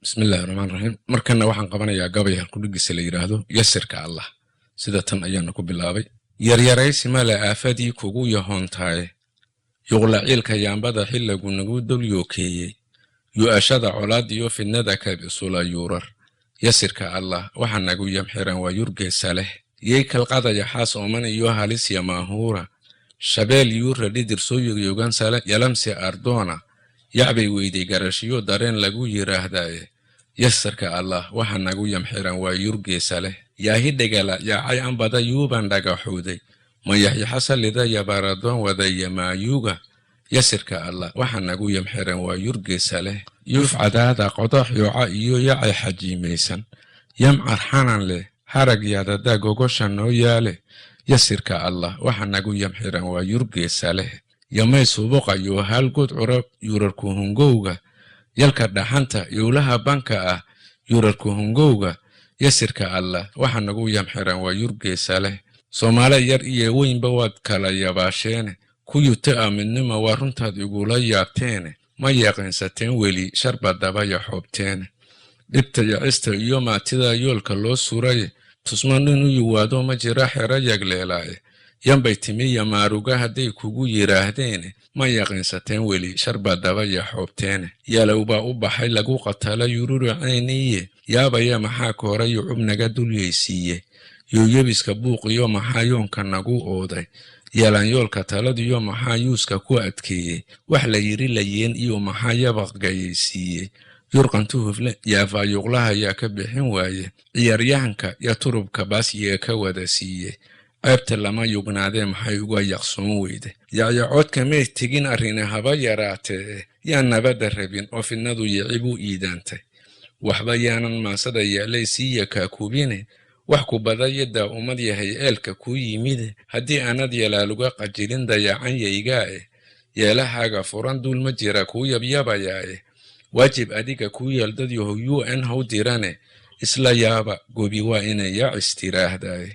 بسم الله الرحمن الرحيم markana waxaan qabanayaa gabay ku dhigisa la yiraahdo yasirka Allah sida tan ayaan ku bilaabay yaryaraysi mala aafadii kugu yahoontaay yuqla ciilka yaambada xilagu nagu dulyokeeyay yuashada colaad iyo fidnada ka bisula yurar yasirka Allah waxa nagu yamxiran waa yurgeesa leh yey kalqada yaxaas ooman iyo halis yamaahura shabeel yura dhidir soo yogan sala yalamsi ardona yacbay weyday garashiyo dareen lagu yiraahdaaye yasirka Allah waxa nagu yamxiran waa yurgeesa leh yaahi dhagala yaacay anbada yuuban dhagaxuuday ma yaxya xasalida yabaradon wadaya maayuga yasirka Allah waxa nagu yamxiran waa yurgeesa leh yuf cadaada qodax yooca iyo yacay xajiimaysan yamcar xanan leh harag yadada gogosha noo yaale yasirka Allah waxa nagu yamxiran waa yurgeesa leh yamay suubuqayo halgood curab yurarku hungowga yalka dhaxanta yuulaha banka ah yurarku hungowga yasirka Allah waxa nagu yamxiran waa yurgeesa leh Soomaali yar iyo weynba waad kala yabaasheene ku yuta aaminima waa runtaad igula yaabteene ma yaqaansateen weli sharba daba ya xoobteene dhibta yacista iyo maatida yoolka loo suray tusmanin u yiwaado ma jira xera yagleelaaye yambay timiya maaruga haday kugu yiraahdeen ma yaqaansateen weli sharba daba ya xoobteene yalowba u baxay lagu qatala yururacayniye yaabaya maxaa kooray cubnaga dulyeysiiye yoyebiska buuq iyo maxaa yoonka nagu ooday yalan yoolka taladiyo maxaa yuuska ku adkeeyay wax la yiri layeen iyo maxaa yabaqgaysiiyay yurqantu hufle yaafa yuqlaha yaa ka bixin waaye ciyaaryahanka ya turubka baas yee ka wada siiyay ceebta lama yugnaadee maxay uga yaqsoon weyde yacyacoodka may tegin arrina haba yaraatee yaa nabadda rabin oo fidnadu yicibu iidaantay waxba yaanan maasada yaalay sii yakaakubine wax ku badayada umad yahay eelka ku yimid haddii aanad yalaaluga qajilin dayacan yaygaa yeelahaaga furan dul ma jira ku yabyabayaaye waajib adiga ku yeeldad yaho UN how dirane isla yaaba gobi waa inay yaa istiraahdaay